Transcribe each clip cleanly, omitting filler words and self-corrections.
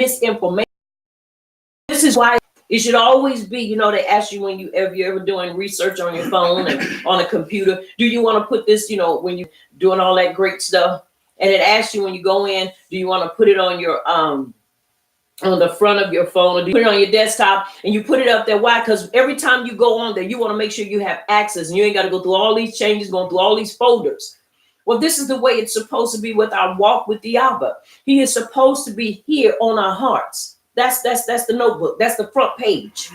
misinformation. This is why it should always be, you know, they ask you when you're ever doing research on your phone and on a computer, do you want to put this, you know, when you're doing all that great stuff, and it asks you when you go in, do you want to put it on your on the front of your phone, or do you put it on your desktop, and you put it up there? Why? Because every time you go on there, you want to make sure you have access, and you ain't got to go through all these changes, going through all these folders. Well, this is the way it's supposed to be with our walk with the Abba. He is supposed to be here on our hearts. That's the notebook. That's the front page.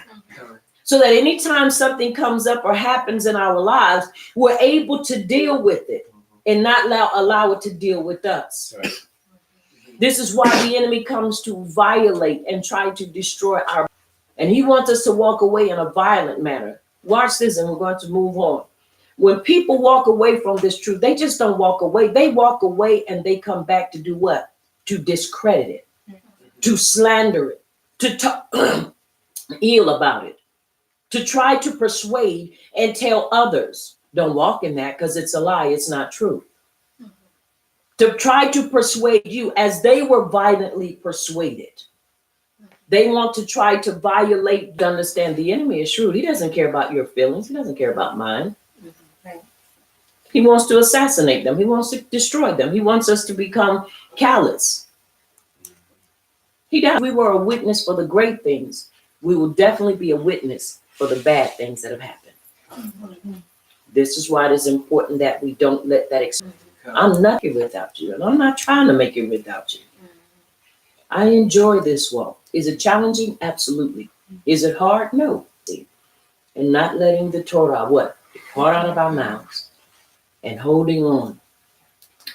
So that anytime something comes up or happens in our lives, we're able to deal with it and not allow it to deal with us. Right. This is why the enemy comes to violate and try to destroy our, and he wants us to walk away in a violent manner. Watch this, and we're going to move on. When people walk away from this truth, they just don't walk away. They walk away and they come back to do what? To discredit it, to slander it, to talk ill about it, to try to persuade and tell others, don't walk in that because it's a lie, it's not true. To try to persuade you as they were violently persuaded. They want to try to violate, to understand the enemy is shrewd. He doesn't care about your feelings. He doesn't care about mine. He wants to assassinate them. He wants to destroy them. He wants us to become callous. He does. We were a witness for the great things. We will definitely be a witness for the bad things that have happened. This is why it is important that we don't let that experience. I'm not here without you, and I'm not trying to make it without you. I enjoy this walk. Is it challenging? Absolutely. Is it hard? No. And not letting the Torah, what? Depart out of our mouths and holding on.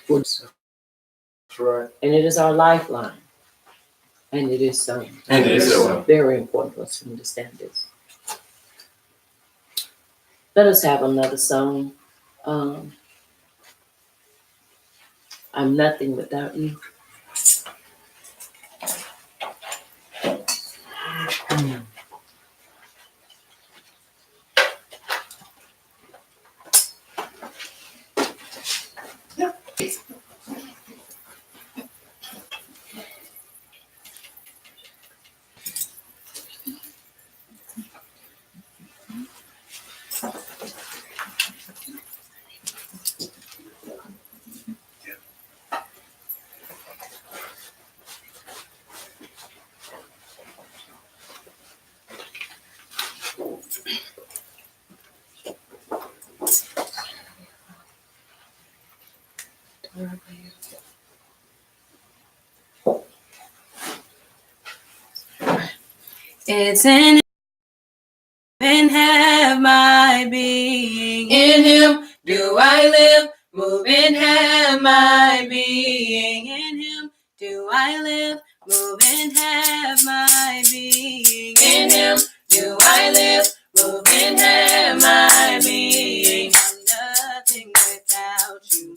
That's right. And it is our lifeline. And it is so. And it is so. Very important for us to understand this. Let us have another song. I'm nothing without you. It's in and have my being. In him do I live, move and have my being. In him do I live, move and have my being. In him do I live, move and have my being. I'm nothing without you.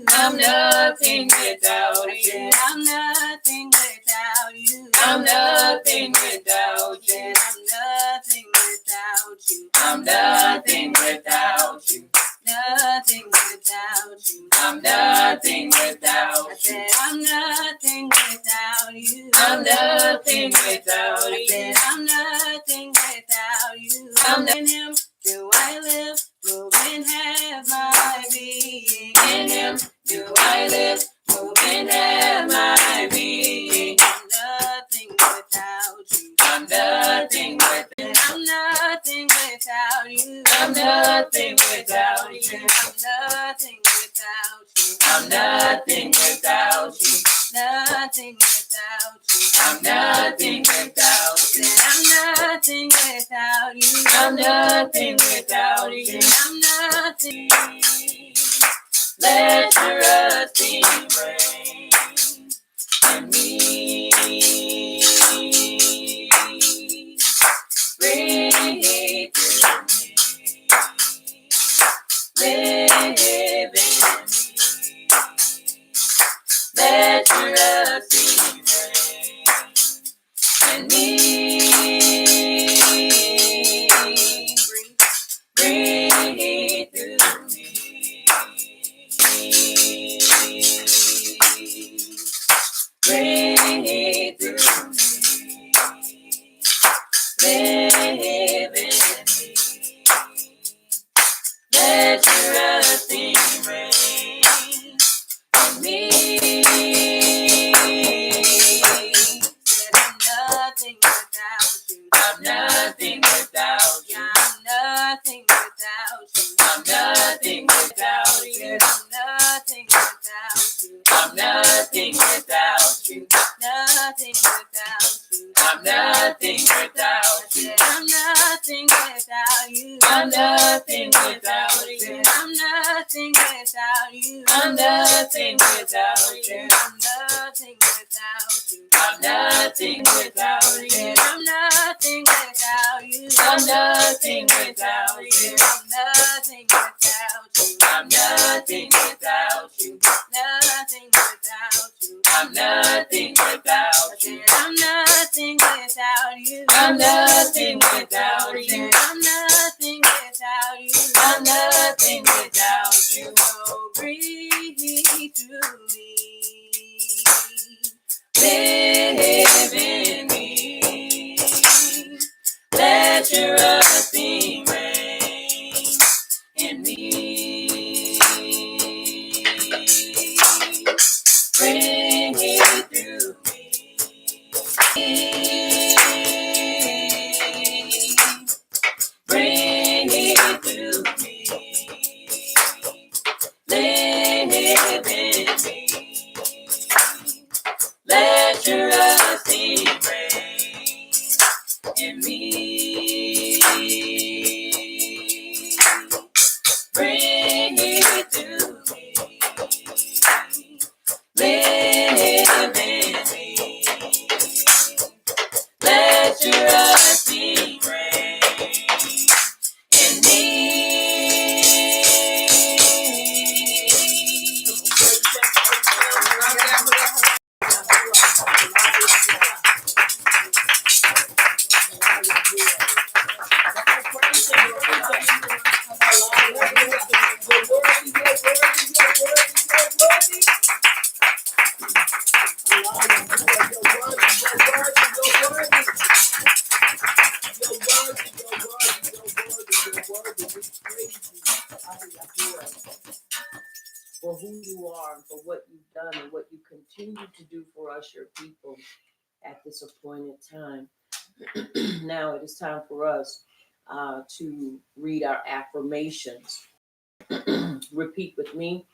I'm nothing without you. I'm nothing without you. I'm nothing without you. Nothing without you. I'm nothing without you. I said I'm nothing without you. I'm nothing without you. I said I'm nothing without you. I'm in him do I live, move and have my being. In him do I live, move and have my being. I'm nothing without you. I'm nothing without you. I'm nothing without you. I'm nothing without you. I'm nothing without you. I'm nothing without you. Nothing without you. I'm nothing without you. I'm nothing without you. I'm nothing without you. I'm nothing. Let your rusty rain in me. Bring it to me. Live in me. Let your rusty rain in me. Bring it to me. Bring it to me. live in me. Let your anointing reign in me. Said I'm nothing without you. I'm nothing without you. I'm nothing without you. I'm nothing without you. I'm nothing without you. I'm nothing without you. Nothing without you. I'm nothing without you. I'm nothing without you. I'm nothing without you. I'm nothing without you. I'm nothing without you. I'm nothing without you. I'm nothing without you. I'm nothing without you. I'm nothing without you. I'm nothing without you. I'm nothing without you. Nothing without you. I'm nothing without you. I'm nothing without you. I'm nothing without you. I'm nothing without you. I'm nothing without you. So breathe through me. Live in me. Let your anointing reign in me. Bring it through me. Bring it through me. Live in me. Let your anointing reign in me. Bring it to me. Live in me. Let your anointing reign in me. For who you are and for what you've done and what you continue to do for us, your people, at this appointed time. Now it is time for us to read our affirmations. Repeat with me.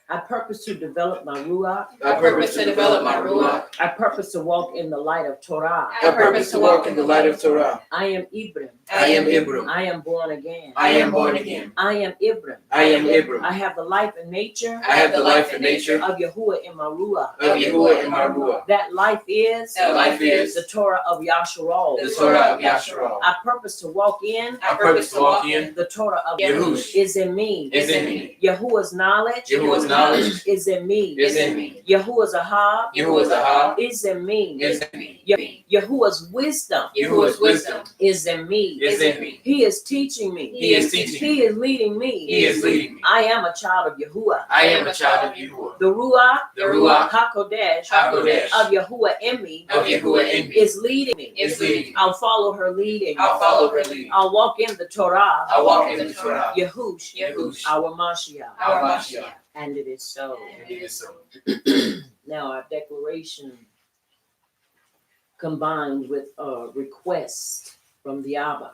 I purpose to develop my Ruach. I purpose to develop my Ruach. I purpose to walk in the light of Torah. I purpose to walk in the light of Torah. I am Ibram. I am Ibram. I am born again. I am born again. I am Ibram. I am Ibram. I have the life and nature. I have the life and nature of Yahuwah in my Ruach. of Yahuwah in my Ruach. That life is. That life is the Torah of Yasharal. the Torah of Yasharal. I purpose to walk in. I purpose to walk in the Torah of Yahush is in me. is in me. Yahuwah's knowledge. Yahuwah's knowledge is in me. is in me. Yahuwah's ahab. Yahuwah's ahab is in me. is in me. Yahuwah's wisdom. Yahuwah's wisdom is in me. is in me. He is teaching me. He is teaching me. He is leading me. He is leading me. I am a child of Yahuwah. I am a child of Yahuwah. The Ruach. The Ruach HaKodesh. HaKodesh of Yahuwah in me. of Yahuwah in me is leading me. is leading me. I'll follow her leading. I'll follow her leading. I'll walk in the Torah. I'll walk in the Torah. Yahush. Yahush. Our Mashiach. Our Mashiach. And it is so. And it is so. Now our declaration combined with a request from the Abba.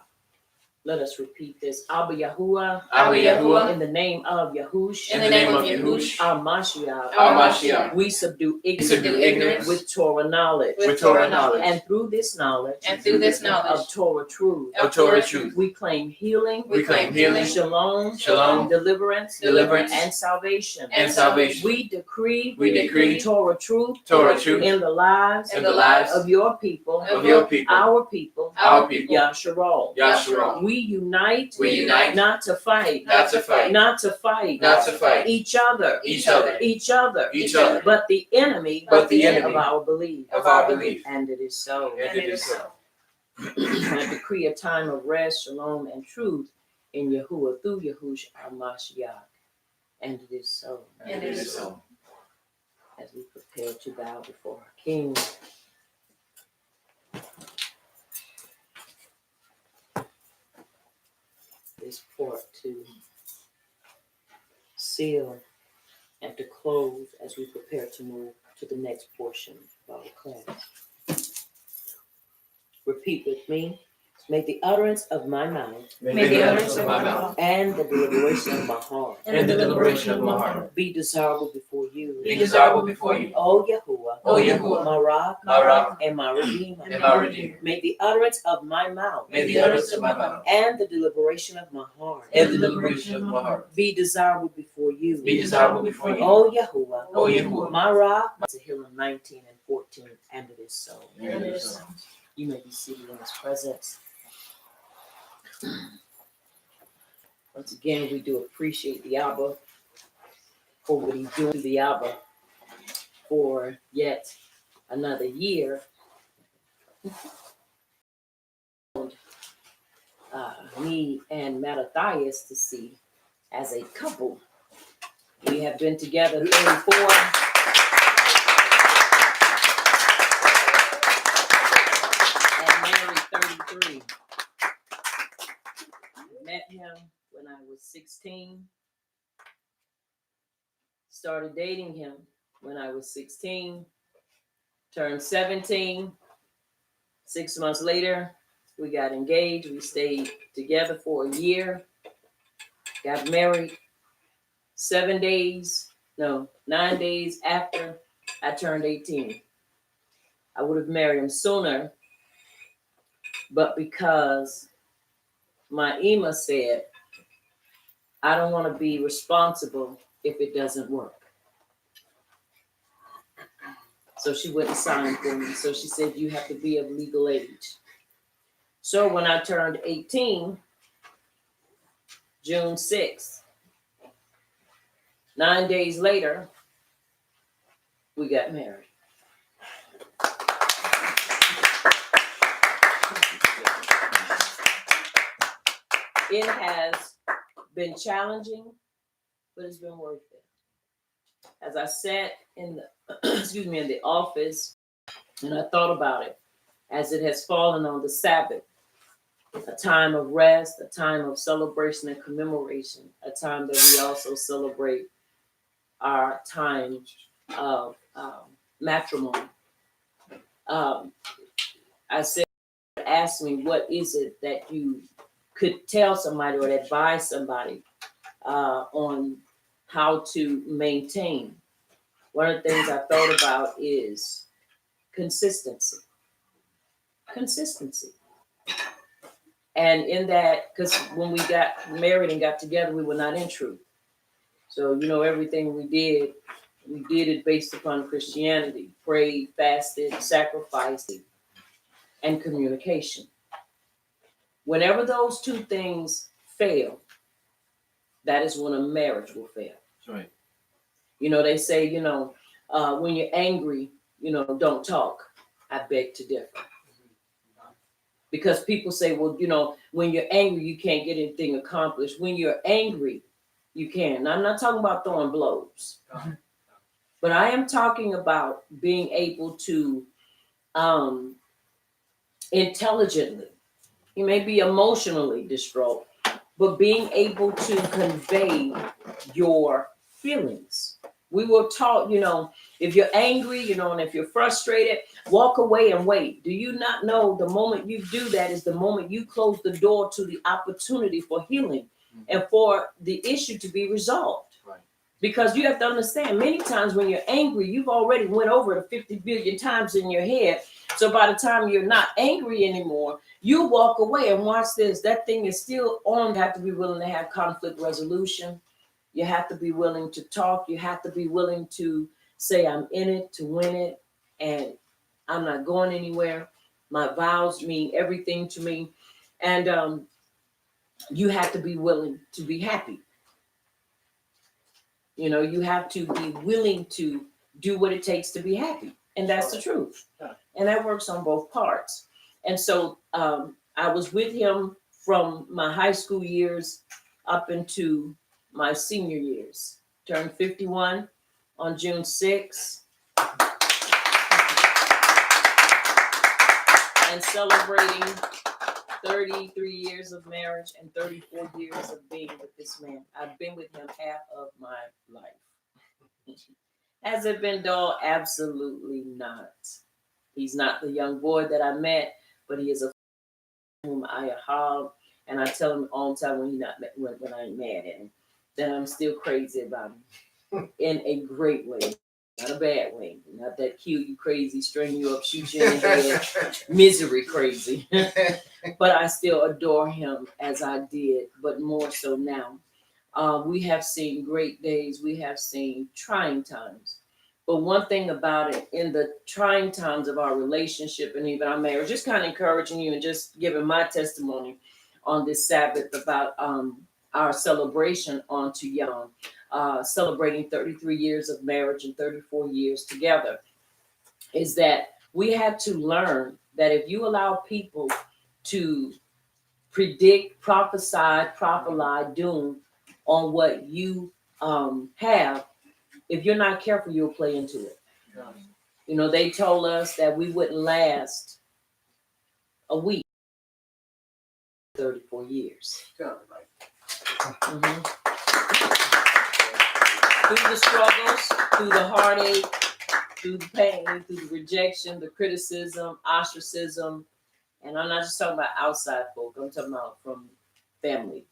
Let us repeat this. Abba Yahuwah. Abba Yahuwah. In the name of Yahush. In the name of Yahush. Our Mashiach. Our Mashiach. We subdue ignorance with Torah knowledge. with Torah knowledge. And through this knowledge. And through this knowledge of Torah truth. of Torah truth. We claim healing. We claim healing. Shalom. Shalom. Deliverance. Deliverance. And salvation. And salvation. We decree. We decree Torah truth. Torah truth In the lives. in the lives of your people. of your people. Our people. Our people. Yasharal. Yasharal. We unite. We unite. Not to fight. Not to fight. Not to fight. Not to fight. Each other. Each other. Each other. Each other. But the enemy. But the enemy of our belief. of our belief. And it is so. And it is so. I decree a time of rest, shalom, and truth in Yahuwah through Yahush our Mashiach. And it is so. And it is so. As we prepare to bow before our King. this part to seal and to close as we prepare to move to the next portion of our class. Repeat with me. May the utterance of my mouth May the utterance of my mouth and the deliberation of my heart and the deliberation of my heart be desirable before you. be desirable before you. O Yahuwah, O Yahuwah, my rock, my rock, and my redeemer. and my redeemer. May the utterance of my mouth May the utterance of my mouth and the deliberation of my heart and the deliberation of my heart be desirable before you. be desirable before you. O Yahuwah, O Yahuwah, my rock. Tehillim 19 and 14, and it is so. and it is so. You may be seated in his presence. Once again, we do appreciate the Abba for what he's doing to the Abba for yet another year. Me and Mattathias to see as a couple. We have been together 34. And married 33. I met him when I was 16. Started dating him when I was 16. Turned 17. 6 months later, we got engaged. We stayed together for a year. Got married 9 days after I turned 18. I would have married him sooner, but because my Ema said, I don't want to be responsible if it doesn't work. So she wouldn't sign for me. So she said, you have to be of legal age. So when I turned 18, June 6th, 9 days later, we got married. It has been challenging, but it's been worth it. As I sat in the in the office and I thought about it, as it has fallen on the Sabbath, a time of rest, a time of celebration and commemoration, a time that we also celebrate our time of matrimony. I said, ask me, what is it that you could tell somebody or advise somebody on how to maintain? One of the things I thought about is consistency. Consistency. And in that, because when we got married and got together, we were not in truth. So, everything we did it based upon Christianity. Prayed, fasted, sacrificed, and communication. Whenever those two things fail, that is when a marriage will fail. That's right. They say, when you're angry, don't talk. I beg to differ. Because people say, well, when you're angry, you can't get anything accomplished. When you're angry, you can. Now, I'm not talking about throwing blows. But I am talking about being able to intelligently, you may be emotionally distraught, but being able to convey your feelings. We were taught, if you're angry, and if you're frustrated, walk away and wait. Do you not know the moment you do that is the moment you close the door to the opportunity for healing and for the issue to be resolved? Right. Because you have to understand, many times when you're angry, you've already went over it 50 billion times in your head. So by the time you're not angry anymore, you walk away and watch this. That thing is still on. You have to be willing to have conflict resolution. You have to be willing to talk. You have to be willing to say, I'm in it to win it, and I'm not going anywhere. My vows mean everything to me. And you have to be willing to be happy. You have to be willing to do what it takes to be happy. And that's the truth. And that works on both parts. And so I was with him from my high school years up into my senior years. Turned 51 on June 6th. And celebrating 33 years of marriage and 34 years of being with this man. I've been with him half of my life. Has it been dull? Absolutely not. He's not the young boy that I met, but he is a whom I hug, and I tell him all the time when when I ain't mad at him, that I'm still crazy about him in a great way, not a bad way, not that cute, you crazy, string you up, shoot you in the head, misery crazy. But I still adore him as I did, but more so now. We have seen great days, we have seen trying times. But one thing about it, in the trying times of our relationship and even our marriage, just kind of encouraging you and just giving my testimony on this Sabbath about our celebration on To Young, celebrating 33 years of marriage and 34 years together, is that we had to learn that if you allow people to predict, prophesy, doom on what you have, if you're not careful, you'll play into it. You know, they told us that we wouldn't last a week, 34 years. Mm-hmm. Through the struggles, through the heartache, through the pain, through the rejection, the criticism, ostracism, and I'm not just talking about outside folk, I'm talking about from family.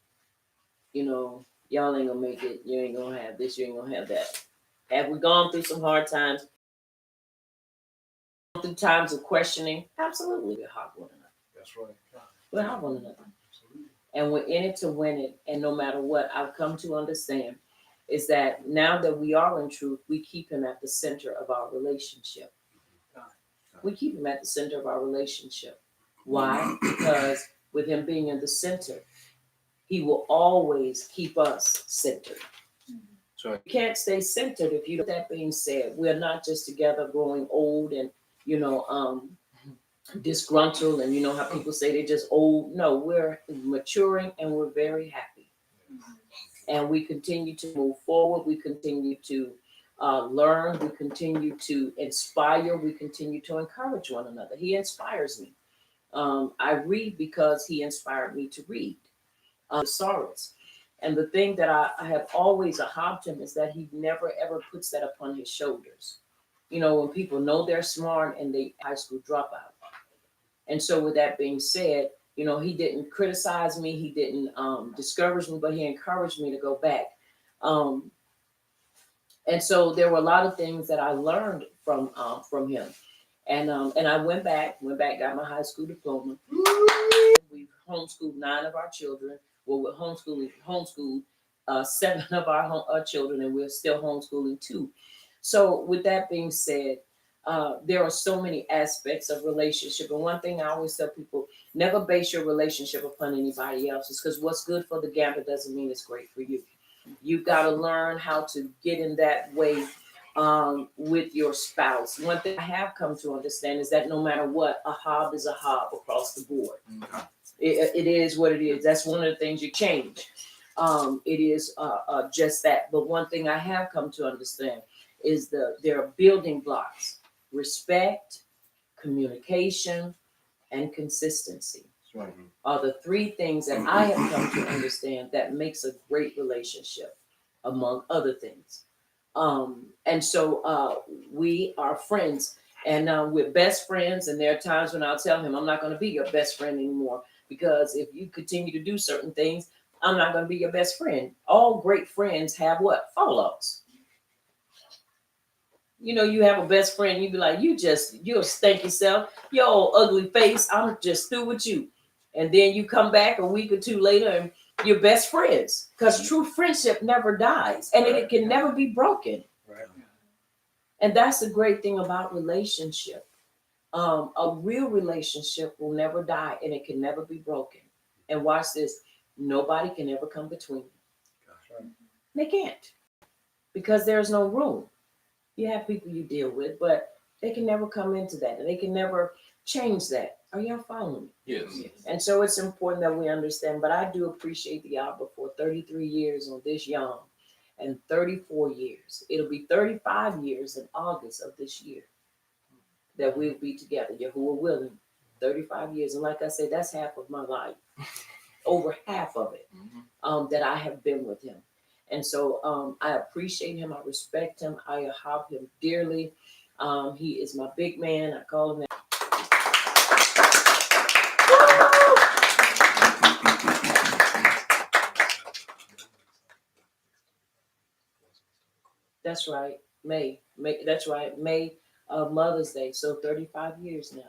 You know, y'all ain't gonna make it, you ain't gonna have this, you ain't gonna have that. Have we gone through some hard times? Through times of questioning? Absolutely. We're hard one another. That's right. We're hard one another. Absolutely. And we're in it to win it. And no matter what, I've come to understand is that now that we are in truth, we keep him at the center of our relationship. We keep him at the center of our relationship. Why? Because with him being in the center, he will always keep us centered. Right. You can't stay centered if you. That being said, we're not just together growing old and disgruntled, and you know how people say they're just old. No, we're maturing and we're very happy, and we continue to move forward. We continue to learn. We continue to inspire. We continue to encourage one another. He inspires me. I read because he inspired me to read. Thesaurus. And the thing that I have always hobbed him is that he never ever puts that upon his shoulders. You know, when people know they're smart and they high school dropout. And so with that being said, you know, he didn't criticize me, he didn't discourage me, but he encouraged me to go back. And so there were a lot of things that I learned from him. And I went back, got my high school diploma. We've homeschooled 9 of our children. Well, we're homeschooled 7 of our children, and we're still homeschooling 2. So with that being said, there are so many aspects of relationship. And one thing I always tell people, never base your relationship upon anybody else's, because what's good for the gambler doesn't mean it's great for you. You've got to learn how to get in that way with your spouse. One thing I have come to understand is that no matter what, a hob is a hob across the board. Mm-hmm. It is what it is. That's one of the things you change. It is just that. But one thing I have come to understand is there are building blocks: respect, communication, and consistency. That's right. Are the 3 things that I have come to understand that makes a great relationship, among other things. And so we are friends, and we're best friends. And there are times when I'll tell him, I'm not going to be your best friend anymore, because if you continue to do certain things, I'm not going to be your best friend. All great friends have what? Fallouts. You know, you have a best friend, you be like, you'll stink yourself, your old ugly face, I'm just through with you. And then you come back a week or 2 later and you're best friends, because true friendship never dies, and it can never be broken. Right. And that's the great thing about relationship. A real relationship will never die, and it can never be broken. And watch this, nobody can ever come between you. Right. They can't, because there's no room. You have people you deal with, but they can never come into that, and they can never change that. Are y'all following me? Yes. And so it's important that we understand. But I do appreciate the Abba for 33 years on this young, and 34 years. It'll be 35 years in August of this year that we'll be together, Yahuwah willing. 35 years. And like I said, that's half of my life, over half of it, that I have been with him. And so I appreciate him. I respect him. I have him dearly. He is my big man. I call him that. That's right. May. That's right. May, Mother's Day. So 35 years now.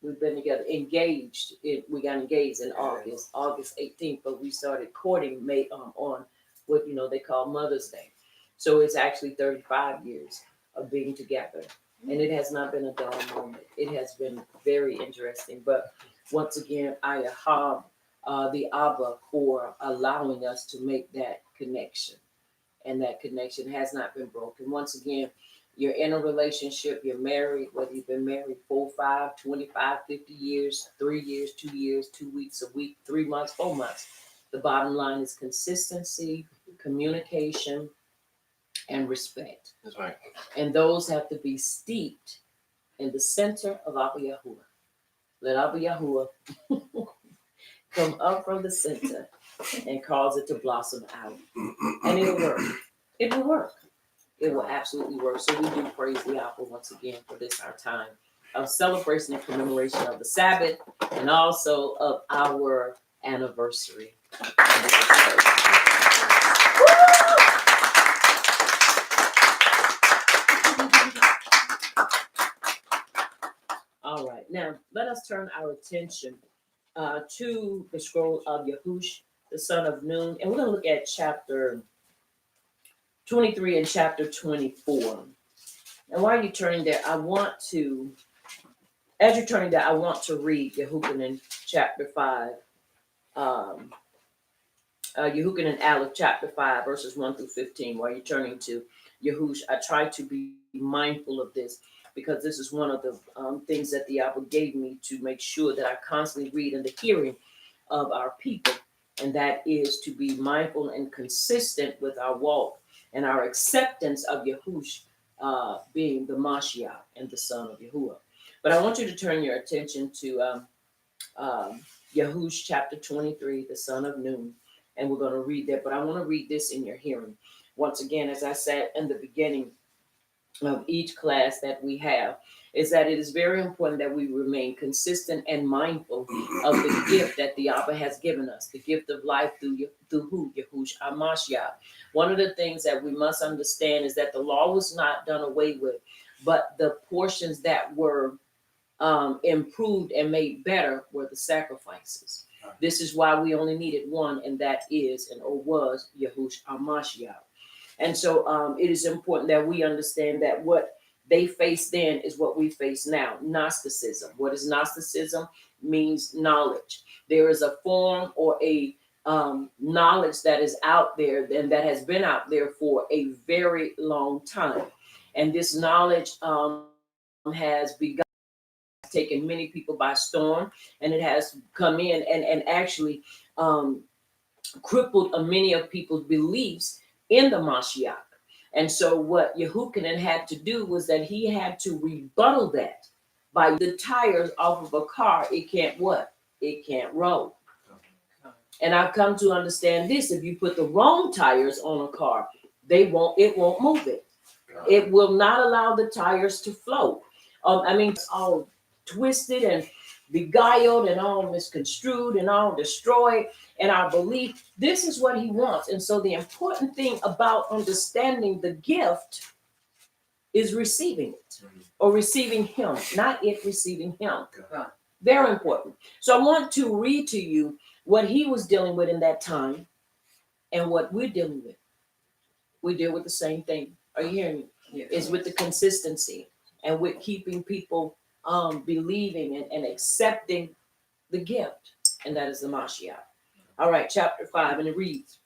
We've been together, engaged. We got engaged in August 18th, but we started courting May on what they call Mother's Day. So it's actually 35 years of being together, and it has not been a dull moment. It has been very interesting. But once again, I have the Abba for allowing us to make that connection, and that connection has not been broken. Once again, you're in a relationship, you're married, whether you've been married 4, 5, 25, 50 years, 3 years, 2 years, 2 weeks, a week, 3 months, 4 months. The bottom line is consistency, communication, and respect. That's right. And those have to be steeped in the center of Abba Yahuwah. Let Abba Yahuwah come up from the center and cause it to blossom out. And it'll work. It will work. It will absolutely work. So we do praise the Abba once again for this, our time of celebration and commemoration of the Sabbath, and also of our anniversary. All right, now let us turn our attention to the scroll of Yahush, the son of Nun, and we're going to look at chapter 23 and chapter 24. And while you're turning there, as you're turning there, I want to read Yehukanan chapter 5. Yehukanan Aleph chapter 5, verses 1 through 15. While you're turning to Yahush, I try to be mindful of this, because this is one of the things that the Abba gave me to make sure that I constantly read in the hearing of our people. And that is to be mindful and consistent with our walk and our acceptance of Yahush being the Mashiach and the son of Yahuwah. But I want you to turn your attention to Yahush chapter 23, the son of Nun. And we're going to read that. But I want to read this in your hearing. Once again, as I said in the beginning of each class that we have, is that it is very important that we remain consistent and mindful of the gift that the Abba has given us, the gift of life through who? Yahush HaMashiach. One of the things that we must understand is that the law was not done away with, but the portions that were improved and made better were the sacrifices. This is why we only needed one, and that is or was Yahush HaMashiach. And so it is important that we understand that what they faced then is what we face now. Gnosticism. What is Gnosticism? Means knowledge. There is a form or a knowledge that is out there and that has been out there for a very long time. And this knowledge has begun, taken many people by storm, and it has come in and actually crippled many of people's beliefs in the Mashiach. And so what Yehukanan had to do was that he had to rebuttal that by the tires off of a car. It can't what? It can't roll. And I've come to understand this: if you put the wrong tires on a car, it won't move it. It will not allow the tires to flow. It's all twisted and beguiled and all misconstrued and all destroyed. And our belief, this is what he wants. And so the important thing about understanding the gift is receiving it, or receiving him, not it receiving him. Very important. So I want to read to you what he was dealing with in that time and what we're dealing with. We deal with the same thing. Are you hearing me? Yes. It's with the consistency and with keeping people believing and accepting the gift, and that is the Mashiach. All right, chapter 5, and it reads: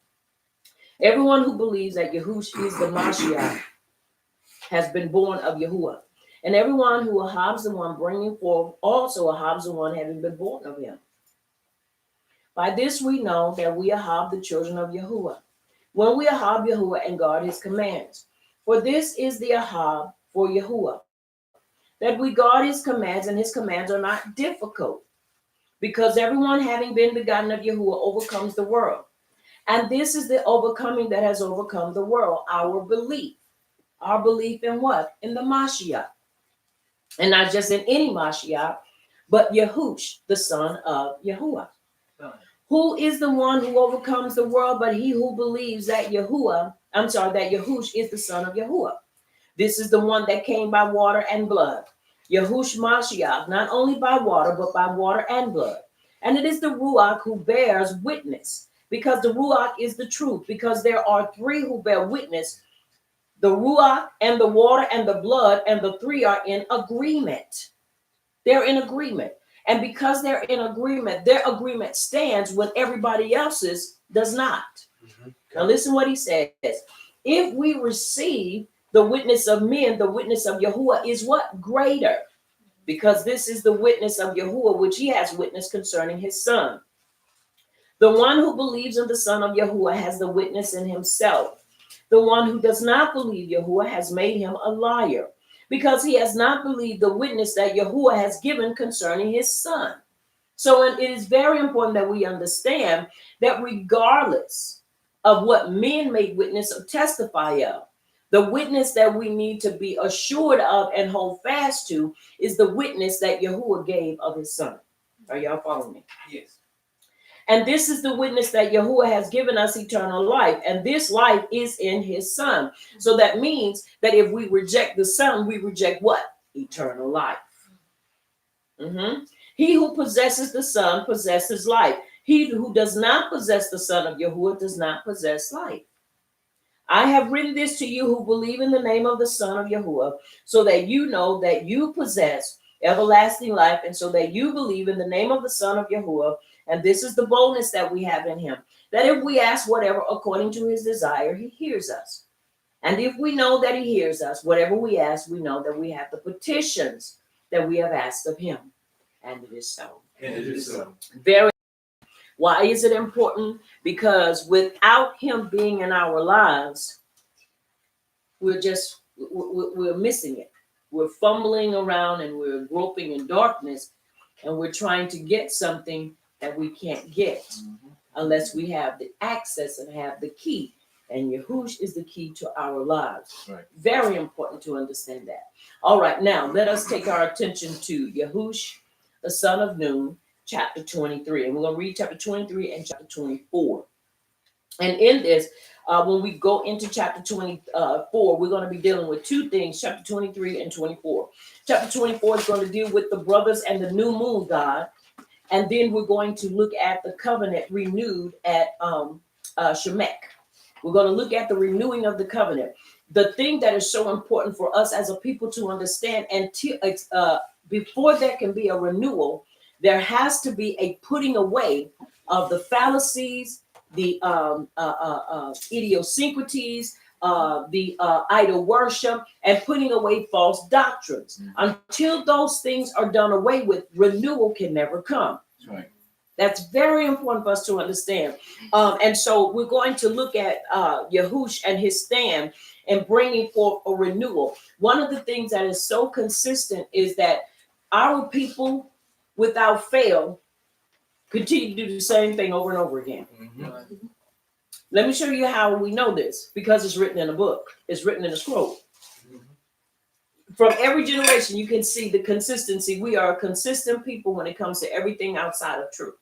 everyone who believes that Yahush is the Mashiach has been born of Yahuwah, and everyone who ahabs the one bringing forth also ahabs the one having been born of him. By this we know that we ahab the children of Yahuwah, when we ahab Yahuwah and guard his commands. For this is the ahab for Yahuwah, that we guard his commands, and his commands are not difficult, because everyone having been begotten of Yahuwah overcomes the world. And this is the overcoming that has overcome the world, our belief. Our belief in what? In the Mashiach. And not just in any Mashiach, but Yahush, the son of Yahuwah. Who is the one who overcomes the world but he who believes that that Yahush is the son of Yahuwah. This is the one that came by water and blood. Yahush Mashiach, not only by water, but by water and blood. And it is the Ruach who bears witness, because the Ruach is the truth, because there are three who bear witness, the Ruach and the water and the blood, and the three are in agreement. They're in agreement. And because they're in agreement, their agreement stands when everybody else's does not. Mm-hmm. Now listen what he says. If we receive the witness of men, the witness of Yahuwah is what? Greater. Because this is the witness of Yahuwah, which he has witnessed concerning his son. The one who believes in the son of Yahuwah has the witness in himself. The one who does not believe Yahuwah has made him a liar, because he has not believed the witness that Yahuwah has given concerning his son. So it is very important that we understand that regardless of what men may witness or testify of, the witness that we need to be assured of and hold fast to is the witness that Yahuwah gave of his son. Are y'all following me? Yes. And this is the witness that Yahuwah has given us eternal life. And this life is in his son. So that means that if we reject the son, we reject what? Eternal life. Mm-hmm. He who possesses the son possesses life. He who does not possess the son of Yahuwah does not possess life. I have written this to you who believe in the name of the son of Yahuwah, so that you know that you possess everlasting life, and so that you believe in the name of the son of Yahuwah. And this is the boldness that we have in him, that if we ask whatever according to his desire, he hears us. And if we know that he hears us, whatever we ask, we know that we have the petitions that we have asked of him. And it is so. And it is so. Very. Why is it important? Because without him being in our lives, we're missing it. We're fumbling around and we're groping in darkness, and we're trying to get something that we can't get unless we have the access and have the key. And Yahush is the key to our lives. Right. Very important to understand that. All right, now let us take our attention to Yahush, the son of Nun, chapter 23. And we're going to read chapter 23 and chapter 24. And in this, when we go into chapter 24, we're going to be dealing with two things, chapter 23 and 24. Chapter 24 is going to deal with the brothers and the new moon god. And then we're going to look at the covenant renewed at Shemek. We're going to look at the renewing of the covenant. The thing that is so important for us as a people to understand, and before there can be a renewal, there has to be a putting away of the fallacies, the idiosyncrasies, the idol worship, and putting away false doctrines. Until those things are done away with, renewal can never come. That's right. That's very important for us to understand. And so we're going to look at Yahush and his stand and bringing forth a renewal. One of the things that is so consistent is that our people, without fail, continue to do the same thing over and over again. Mm-hmm. Let me show you how we know this, because it's written in a book. It's written in a scroll. Mm-hmm. From every generation, you can see the consistency. We are a consistent people when it comes to everything outside of truth.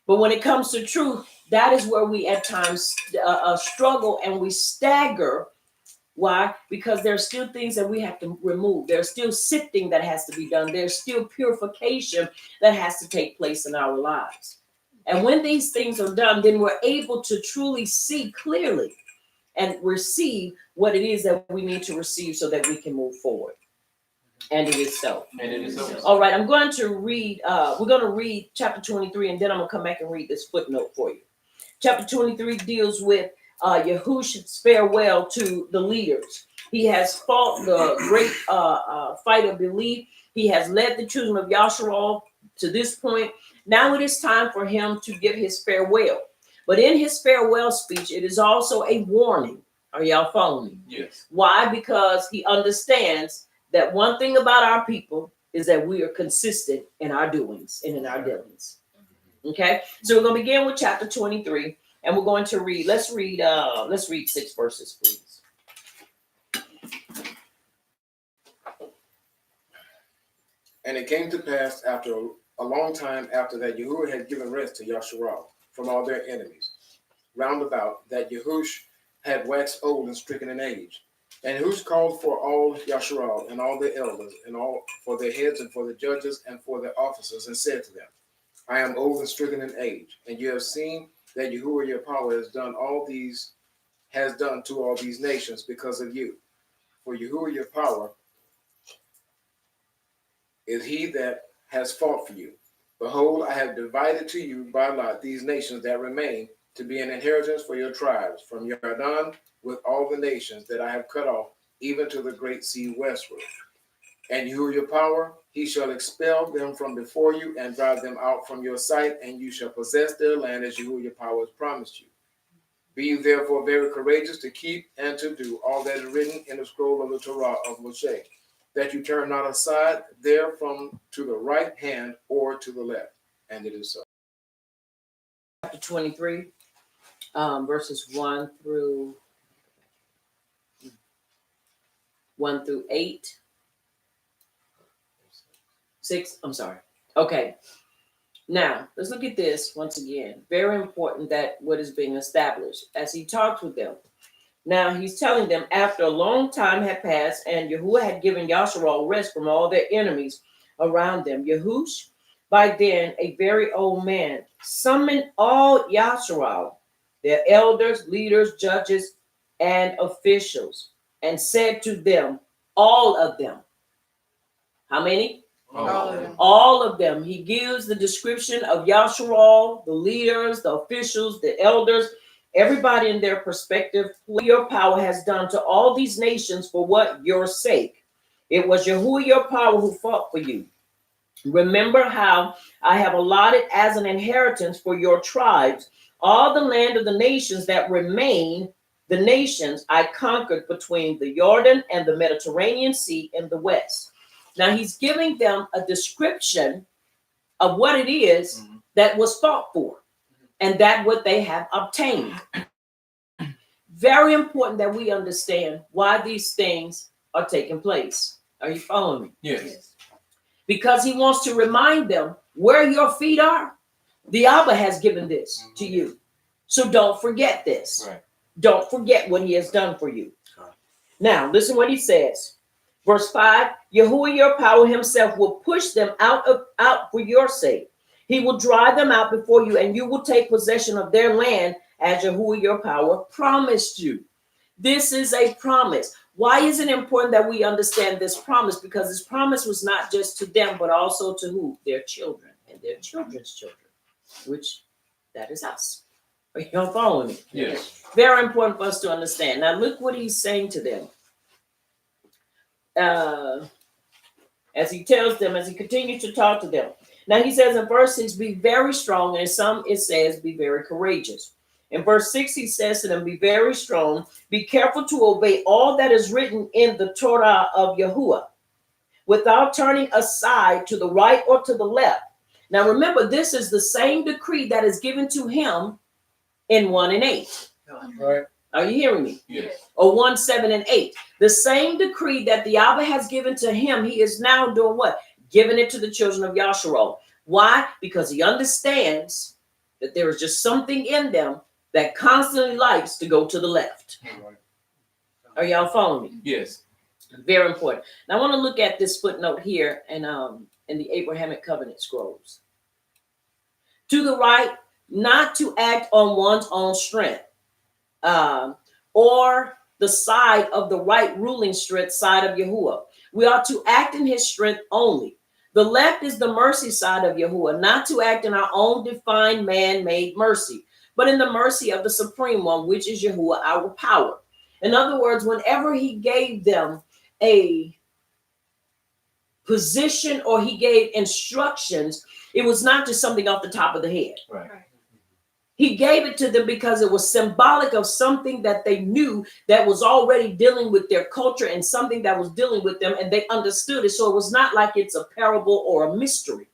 But when it comes to truth, that is where we at times struggle and we stagger. Why? Because there are still things that we have to remove. There's still sifting that has to be done. There's still purification that has to take place in our lives. And when these things are done, then we're able to truly see clearly and receive what it is that we need to receive so that we can move forward. And it is so. And it is so. All right, I'm going to read, we're going to read chapter 23, and then I'm going to come back and read this footnote for you. Chapter 23 deals with Yahush's farewell to the leaders. He has fought the great fight of belief. He has led the children of Yasharal to this point. Now it is time for him to give his farewell. But in his farewell speech, it is also a warning. Are y'all following me? Yes. Why? Because he understands that one thing about our people is that we are consistent in our doings and in our dealings. Okay, so we're going to begin with chapter 23, and we're going to read. Let's read 6 verses, please. And it came to pass after a long time after that Yahuwah had given rest to Yasharal from all their enemies round about, that Yahush had waxed old and stricken in age. And Yahush called for all Yasharal and all the elders and all for their heads and for the judges and for their officers, and said to them, I am old and stricken in age, and you have seen that Yahuwah your power has done to all these nations because of you. For Yahuwah your power is he that has fought for you. Behold, I have divided to you by lot these nations that remain, to be an inheritance for your tribes, from Yarden with all the nations that I have cut off, even to the great sea westward. And you, your power, he shall expel them from before you and drive them out from your sight, and you shall possess their land as you, your power, has promised you. Be you therefore very courageous to keep and to do all that is written in the scroll of the Torah of Moshe, that you turn not aside therefrom to the right hand or to the left. And it is so. Chapter 23, verses 1 through 8. 6, I'm sorry. Okay. Now, let's look at this once again. Very important that what is being established as he talks with them. Now, he's telling them after a long time had passed and Yahuwah had given Yasharal rest from all their enemies around them. Yahush, by then a very old man, summoned all Yasharal, their elders, leaders, judges, and officials, and said to them, all of them. How many? All of them. All of them. He gives the description of Yasharal, the leaders, the officials, the elders, everybody in their perspective, what your power has done to all these nations for what? Your sake. It was Yahuwah your power who fought for you. Remember how I have allotted as an inheritance for your tribes all the land of the nations that remain, the nations I conquered between the Jordan and the Mediterranean Sea in the west. Now he's giving them a description of what it is that was fought for and that what they have obtained. Very important that we understand why these things are taking place. Are you following me? Yes. Because he wants to remind them where your feet are. The Abba has given this to you. So don't forget this. Right. Don't forget what he has done for you. Now, listen what he says. Verse 5, Yahuwah your power himself will push them out for your sake. He will drive them out before you, and you will take possession of their land as Yahuwah your power promised you. This is a promise. Why is it important that we understand this promise? Because this promise was not just to them, but also to who? Their children and their children's children, which that is us. Are you following me? Yes. Very important for us to understand. Now look what he's saying to them. As he tells them, as he continues to talk to them. Now he says in verse 6, be very strong, and in some it says, be very courageous. In verse 6, he says to them, be very strong, be careful to obey all that is written in the Torah of Yahuwah, without turning aside to the right or to the left. Now remember, this is the same decree that is given to him in 1 and 8. Right. Are you hearing me? Yes. Or 1, 7, and 8. The same decree that the Abba has given to him, he is now doing what? Giving it to the children of Yasharal. Why? Because he understands that there is just something in them that constantly likes to go to the left. Are y'all following me? Yes. Very important. Now I want to look at this footnote here in the Abrahamic covenant scrolls. To the right, not to act on one's own strength, or the side of the right ruling strength side of Yahuwah. We are to act in his strength only. The left is the mercy side of Yahuwah, not to act in our own defined man-made mercy, but in the mercy of the Supreme One, which is Yahuwah, our power. In other words, whenever he gave them a position or he gave instructions, it was not just something off the top of the head. Right. He gave it to them because it was symbolic of something that they knew that was already dealing with their culture and something that was dealing with them, and they understood it. So it was not like it's a parable or a mystery.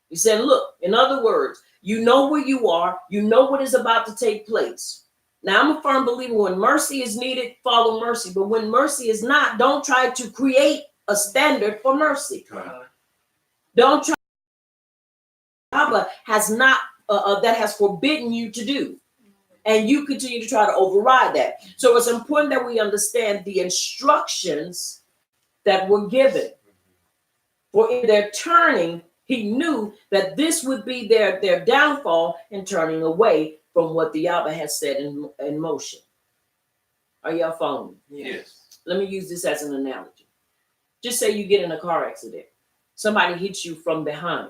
He said, look, in other words, you know where you are, you know what is about to take place. Now, I'm a firm believer when mercy is needed, follow mercy. But when mercy is not, don't try to create a standard for mercy. Don't try. Abba has not, that has forbidden you to do. And you continue to try to override that. So it's important that we understand the instructions that were given. For in their turning, he knew that this would be their downfall in turning away from what the Abba has set in motion. Are y'all following me? Yes. Let me use this as an analogy. Just say you get in a car accident. Somebody hits you from behind.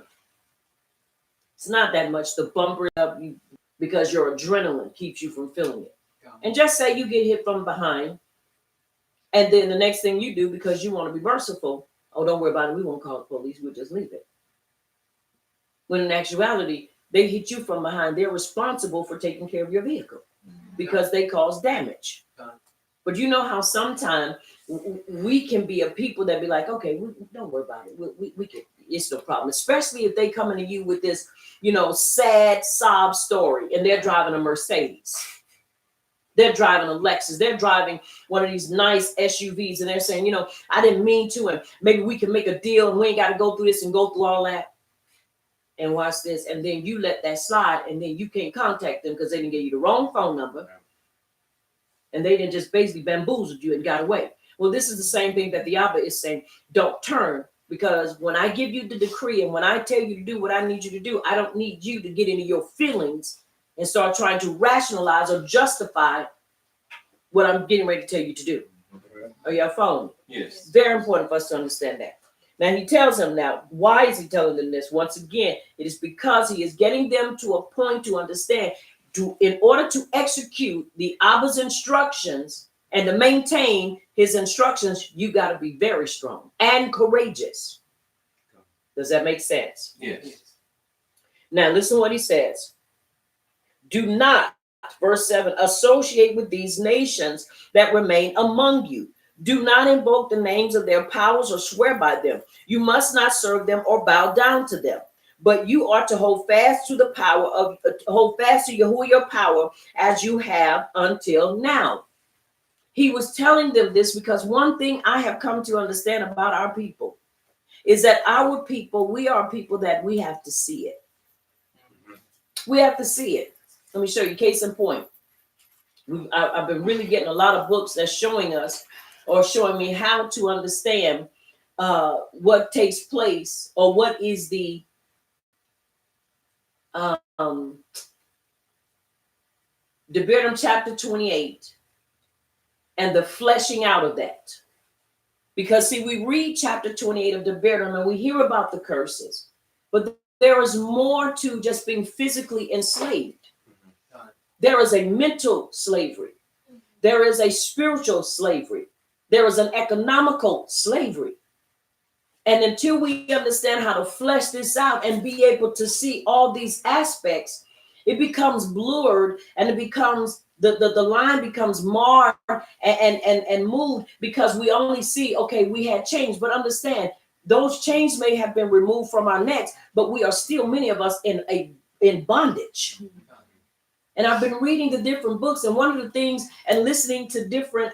It's not that much to bumper it up because your adrenaline keeps you from feeling it. And just say you get hit from behind, and then the next thing you do, because you want to be merciful, oh, don't worry about it, we won't call the police, we'll just leave it. When in actuality, they hit you from behind, they're responsible for taking care of your vehicle because they cause damage. But you know how sometimes we can be a people that be like, okay, don't worry about it. We can, it's no problem. Especially if they come into you with this, sad sob story, and they're driving a Mercedes. They're driving a Lexus. They're driving one of these nice SUVs, and they're saying, I didn't mean to, and maybe we can make a deal, and we ain't got to go through this and go through all that. And watch this, and then you let that slide, and then you can't contact them because they didn't give you the wrong phone number. And they didn't just basically bamboozled you and got away. Well, this is the same thing that the Abba is saying. Don't turn, because when I give you the decree and when I tell you to do what I need you to do, I don't need you to get into your feelings and start trying to rationalize or justify what I'm getting ready to tell you to do. Are y'all following me? Yes. Very important for us to understand that. Now he tells them now, why is he telling them this? Once again, it is because he is getting them to a point to understand in order to execute the Abba's instructions and to maintain his instructions, you got to be very strong and courageous. Does that make sense? Yes. Now listen what he says. Do not, verse 7, associate with these nations that remain among you. Do not invoke the names of their powers or swear by them. You must not serve them or bow down to them. But you are to hold fast to Yahuwah your power as you have until now. He was telling them this because one thing I have come to understand about our people is that our people, we are people that we have to see it. We have to see it. Let me show you, case in point. I've been really getting a lot of books that's showing us or showing me how to understand what takes place or what is the Devarim chapter 28 and the fleshing out of that. Because see, we read chapter 28 of Devarim and we hear about the curses, but there is more to just being physically enslaved. There is a mental slavery. There is a spiritual slavery. There is an economical slavery. And until we understand how to flesh this out and be able to see all these aspects, it becomes blurred and it becomes the line becomes marred and moved because we only see, okay, we had change. But understand, those chains may have been removed from our necks, but we are still, many of us, in bondage. And I've been reading the different books, and one of the things, and listening to different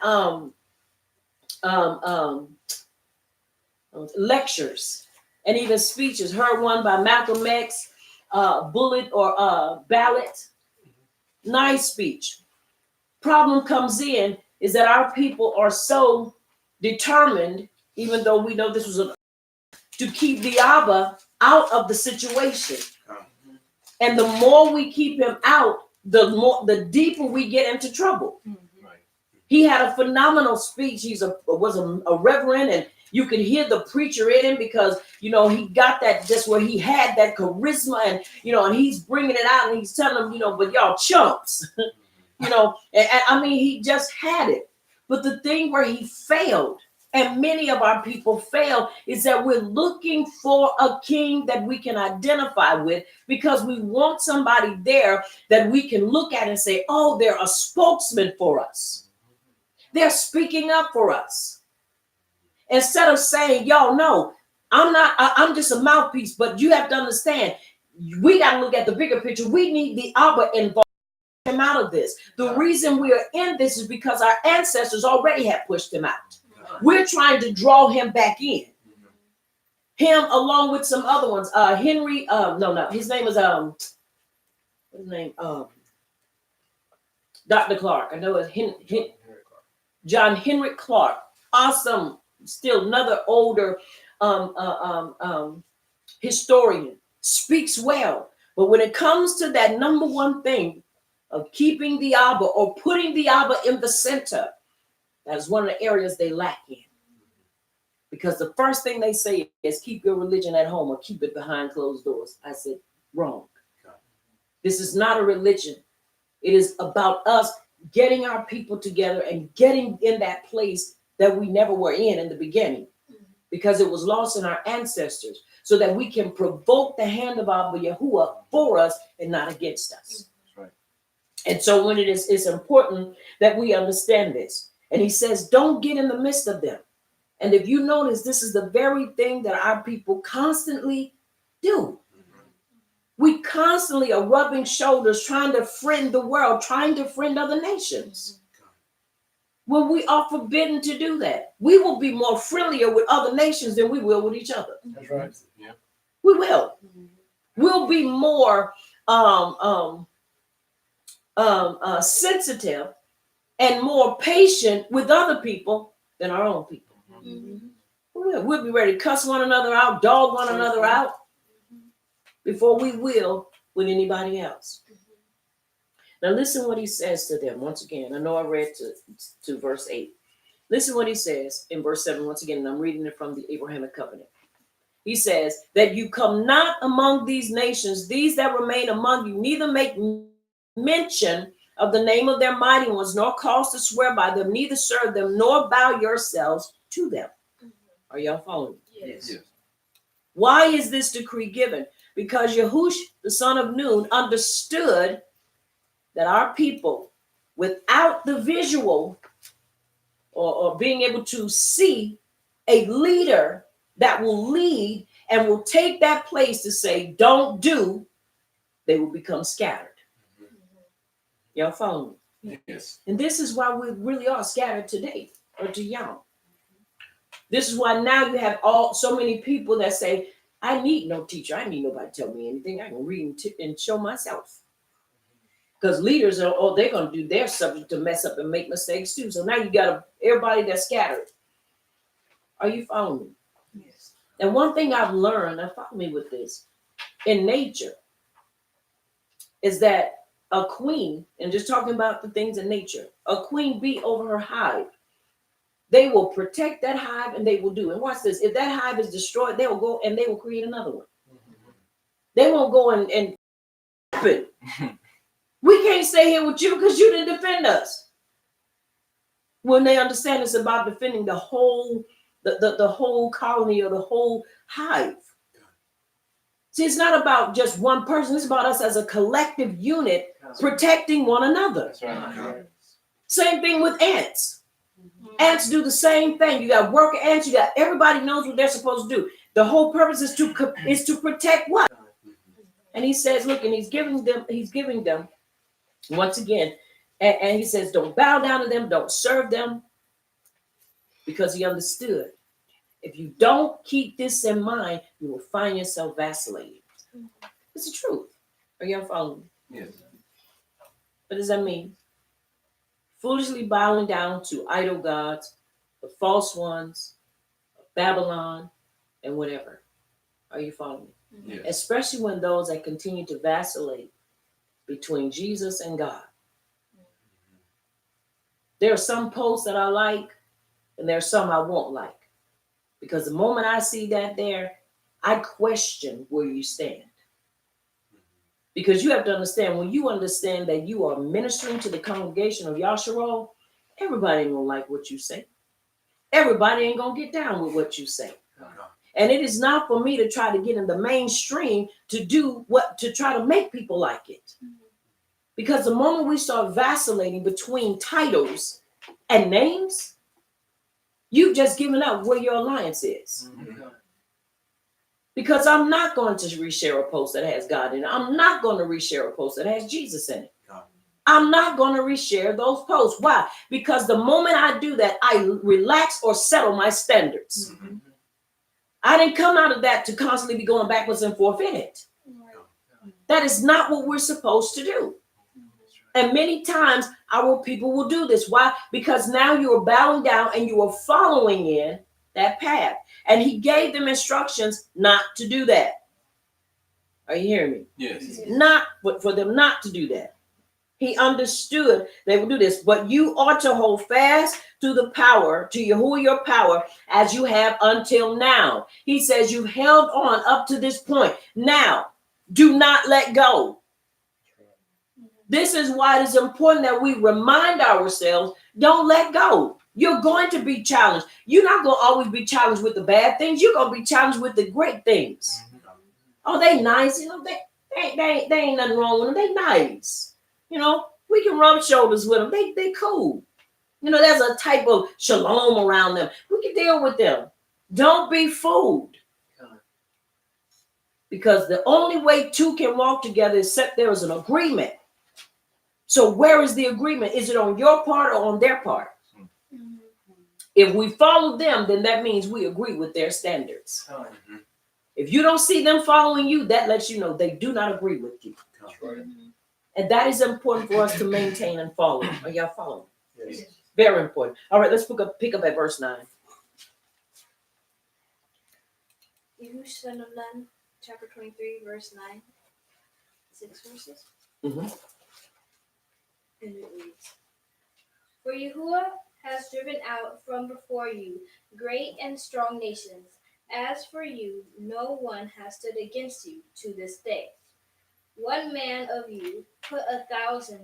lectures and even speeches. Heard one by Malcolm X, Bullet or Ballot. Nice speech. Problem comes in is that our people are so determined, even though we know this was to keep the Abba out of the situation. And the more we keep him out, the deeper we get into trouble. Right. He had a phenomenal speech. He was a reverend, and you could hear the preacher in him because, he got that just where he had that charisma and, and he's bringing it out and he's telling them, but y'all chumps, and I mean, he just had it. But the thing where he failed and many of our people fail, is that we're looking for a king that we can identify with, because we want somebody there that we can look at and say, oh, they're a spokesman for us. They're speaking up for us. Instead of saying, y'all, no, I'm just a mouthpiece, but you have to understand, we got to look at the bigger picture. We need the Abba involved him out of this. The reason we are in this is because our ancestors already had pushed him out. We're trying to draw him back in. Him along with some other ones. Henry, no, his name is what's his name? Dr. Clark. I know it's John Henry Clark. Awesome. Still another older historian. Speaks well. But when it comes to that number one thing of keeping the Abba or putting the Abba in the center, that is one of the areas they lack in. Because the first thing they say is keep your religion at home or keep it behind closed doors. I said, wrong. This is not a religion. It is about us getting our people together and getting in that place that we never were in the beginning, because it was lost in our ancestors, so that we can provoke the hand of Abba Yahuwah for us and not against us. That's right. And so when it's important that we understand this. And he says, don't get in the midst of them. And if you notice, this is the very thing that our people constantly do. We constantly are rubbing shoulders, trying to friend the world, trying to friend other nations. When we are forbidden to do that, we will be more friendlier with other nations than we will with each other. That's right. Yeah. We will. We'll be more sensitive and more patient with other people than our own people. We'll be ready to cuss one another out, dog one another out, before we will with anybody else. Now listen what he says to them. Once again, I know I read to verse 8. Listen what he says in verse 7. Once again, and I'm reading it from the Abrahamic covenant. He says that you come not among these nations, these that remain among you, neither make mention of the name of their mighty ones, nor cause to swear by them, neither serve them, nor bow yourselves to them. Are y'all following? Yes. Why is this decree given? Because Yahush, the son of Nun, understood that our people, without the visual or being able to see a leader that will lead and will take that place to say, don't do, they will become scattered. Y'all follow me? Yes. And this is why we really are scattered today, or to y'all. This is why now you have so many people that say, I need no teacher. I need nobody to tell me anything. I can read and show myself. Because leaders they're going to do their subject to mess up and make mistakes too. So now you got everybody that's scattered. Are you following me? Yes. And one thing I've learned, follow me with this, in nature, is that a queen, and just talking about the things in nature, a queen bee over her hive. They will protect that hive and they will do. And watch this. If that hive is destroyed, they will go and they will create another one. They won't go and we can't stay here with you because you didn't defend us. When they understand it's about defending the whole, the whole colony or the whole hive. See, it's not about just one person. It's about us as a collective unit protecting one another. That's right. Same thing with ants. Ants do the same thing. You got worker ants. You got everybody knows what they're supposed to do. The whole purpose is to protect what? And he says, look, and he's giving them once again, and he says, don't bow down to them, don't serve them, because he understood. If you don't keep this in mind, you will find yourself vacillating. It's the truth. Are y'all following me? Yes. What does that mean? Foolishly bowing down to idol gods, the false ones, Babylon, and whatever. Are you following me? Yes. Especially when those that continue to vacillate between Jesus and God. There are some posts that I like, and there are some I won't like. Because the moment I see that there, I question where you stand. Because you have to understand, when you understand that you are ministering to the congregation of Yahshua, everybody ain't gonna like what you say. Everybody ain't gonna get down with what you say. And it is not for me to try to get in the mainstream to do what, to try to make people like it. Because the moment we start vacillating between titles and names, you've just given up where your alliance is. Because I'm not going to reshare a post that has God in it. I'm not going to reshare a post that has Jesus in it. I'm not going to reshare those posts. Why? Because the moment I do that, I relax or settle my standards. I didn't come out of that to constantly be going backwards and forth in it. That is not what we're supposed to do. And many times our people will do this. Why? Because now you are bowing down and you are following in that path. And he gave them instructions not to do that. Are you hearing me? Yes. Not for them not to do that. He understood they would do this, but you ought to hold fast to the power, to your power, as you have until now. He says you've held on up to this point. Now, do not let go. This is why it is important that we remind ourselves, don't let go. You're going to be challenged. You're not going to always be challenged with the bad things. You're going to be challenged with the great things. Oh, they nice. You know, they ain't nothing wrong with them. They nice. You know, we can rub shoulders with them. They cool. You know, there's a type of shalom around them. We can deal with them. Don't be fooled. Because the only way two can walk together is except there is an agreement. So where is the agreement? Is it on your part or on their part? If we follow them, then that means we agree with their standards. If you don't see them following you, that lets you know they do not agree with you. And that is important for us to maintain and follow. Are y'all following? Yes. Very important. All right, let's pick up at verse 9. Son of Man, chapter 23, verse 9. 6 verses. Mm-hmm. And it reads, For Yahuwah has driven out from before you great and strong nations. As for you, no one has stood against you to this day. One man of you put 1,000